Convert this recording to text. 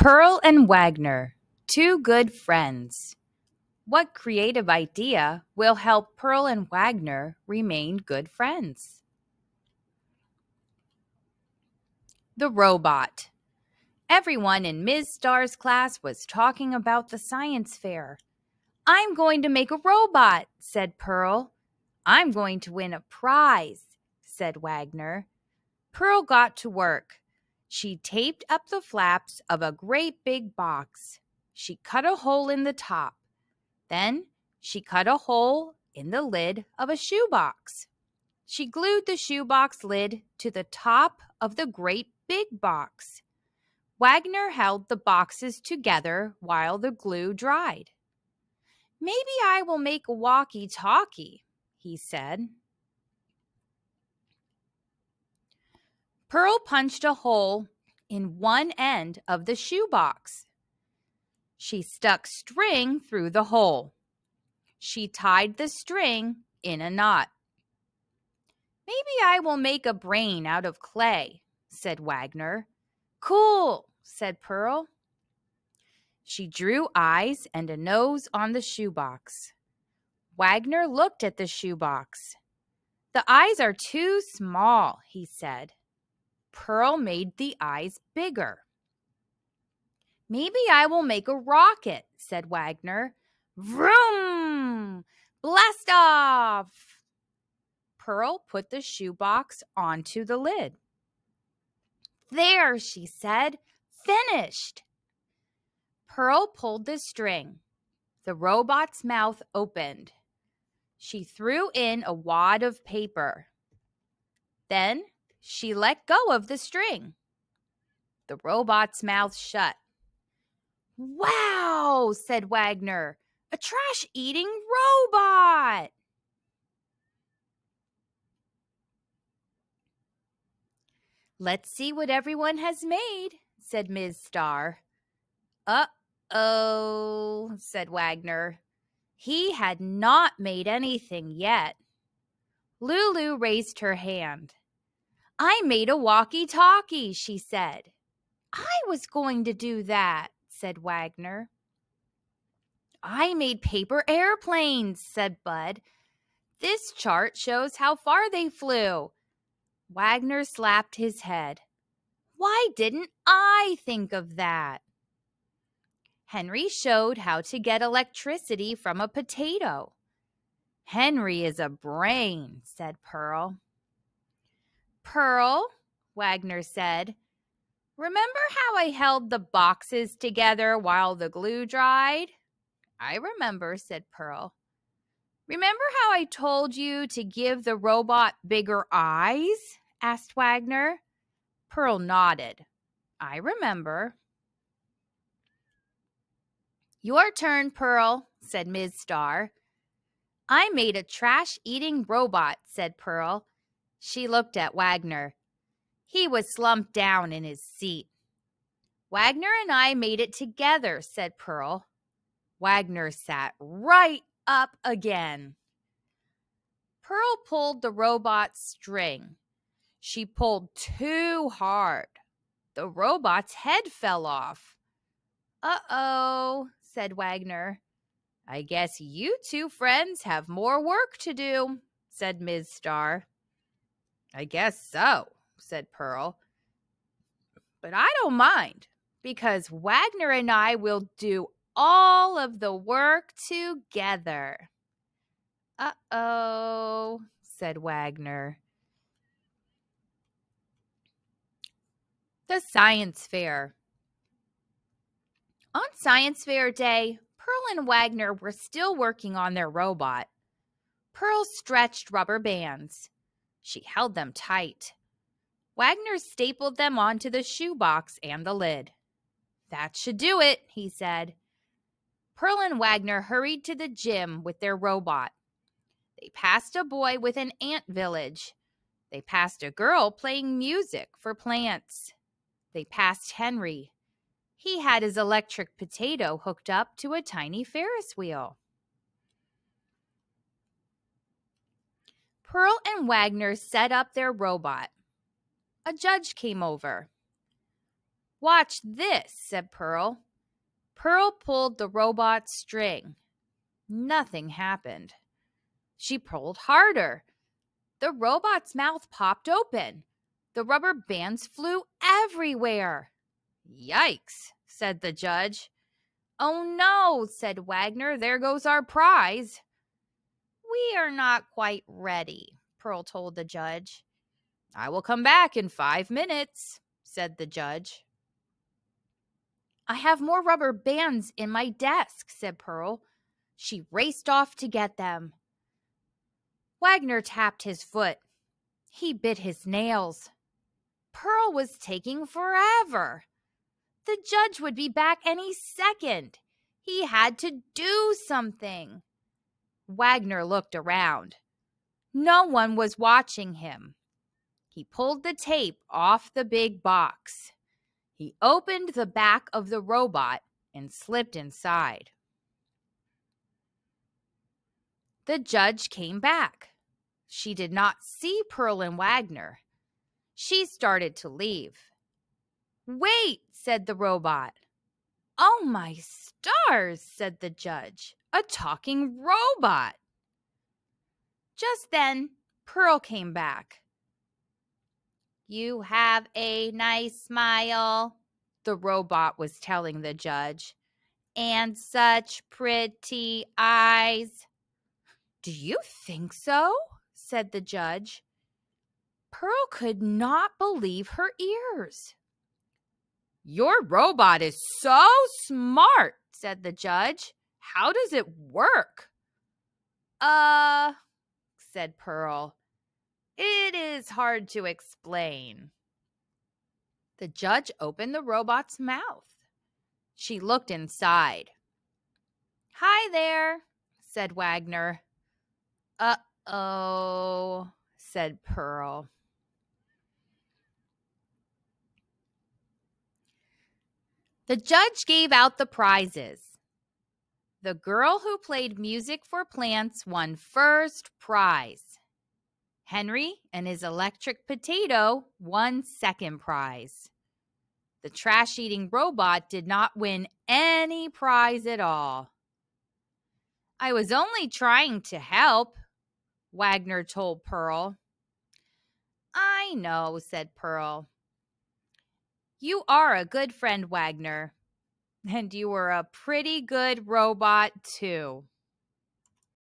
Pearl and Wagner, two good friends. What creative idea will help Pearl and Wagner remain good friends? The robot. Everyone in Ms. Starr's class was talking about the science fair. "I'm going to make a robot," said Pearl. "I'm going to win a prize," said Wagner. Pearl got to work. She taped up the flaps of a great big box. She cut a hole in the top. Then she cut a hole in the lid of a shoebox. She glued the shoebox lid to the top of the great big box. Wagner held the boxes together while the glue dried. "Maybe I will make a walkie-talkie," he said. Pearl punched a hole in one end of the shoebox. She stuck string through the hole. She tied the string in a knot. "Maybe I will make a brain out of clay," said Wagner. "Cool," said Pearl. She drew eyes and a nose on the shoebox. Wagner looked at the shoebox. "The eyes are too small," he said. Pearl made the eyes bigger. "Maybe I will make a rocket," said Wagner. "Vroom! Blast off!" Pearl put the shoebox onto the lid. "There," she said. "Finished!" Pearl pulled the string. The robot's mouth opened. She threw in a wad of paper. Then she let go of the string. The robot's mouth shut. "Wow," said Wagner. "A trash-eating robot!" "Let's see what everyone has made," said Ms. Starr. "Uh-oh," said Wagner. He had not made anything yet. Lulu raised her hand. "I made a walkie-talkie," she said. "I was going to do that," said Wagner. "I made paper airplanes," said Bud. "This chart shows how far they flew." Wagner slapped his head. "Why didn't I think of that?" Henry showed how to get electricity from a potato. "Henry is a brain," said Pearl. "Pearl," Wagner said, "remember how I held the boxes together while the glue dried?" "I remember," said Pearl. "Remember how I told you to give the robot bigger eyes?" asked Wagner. Pearl nodded. "I remember." "Your turn, Pearl," said Ms. Starr. "I made a trash-eating robot," said Pearl. She looked at Wagner. He was slumped down in his seat. "Wagner and I made it together," said Pearl. Wagner sat right up again. Pearl pulled the robot's string. She pulled too hard. The robot's head fell off. "Uh-oh," said Wagner. "I guess you two friends have more work to do," said Ms. Starr. "I guess so," said Pearl. "But I don't mind, because Wagner and I will do all of the work together." "Uh-oh," said Wagner. The Science Fair. On Science Fair Day, Pearl and Wagner were still working on their robot. Pearl stretched rubber bands. She held them tight. Wagner stapled them onto the shoebox and the lid. "That should do it," he said. Pearl and Wagner hurried to the gym with their robot. They passed a boy with an ant village. They passed a girl playing music for plants. They passed Henry. He had his electric potato hooked up to a tiny Ferris wheel. Pearl and Wagner set up their robot. A judge came over. Watch this, said Pearl. Pearl pulled the robot's string. Nothing happened. She pulled harder. The robot's mouth popped open. The rubber bands flew everywhere. Yikes, said the judge. Oh no, said Wagner, there goes our prize. We are not quite ready, Pearl told the judge. I will come back in 5 minutes, said the judge. I have more rubber bands in my desk, said Pearl. She raced off to get them. Wagner tapped his foot. He bit his nails. Pearl was taking forever. The judge would be back any second. He had to do something. Wagner looked around. No one was watching him. He pulled the tape off the big box. He opened the back of the robot and slipped inside. The judge came back. She did not see Pearl and Wagner. She started to leave. Wait, said the robot. Oh my stars, said the judge. A talking robot. Just then, Pearl came back. You have a nice smile, the robot was telling the judge. And such pretty eyes. Do you think so? Said the judge. Pearl could not believe her ears. Your robot is so smart, said the judge. How does it work? Said Pearl. It is hard to explain. The judge opened the robot's mouth. She looked inside. Hi there, said Wagner. Uh-oh, said Pearl. The judge gave out the prizes. The girl who played music for plants won first prize. Henry and his electric potato won second prize. The trash-eating robot did not win any prize at all. I was only trying to help, Wagner told Pearl. I know, said Pearl. You are a good friend, Wagner. And you were a pretty good robot, too.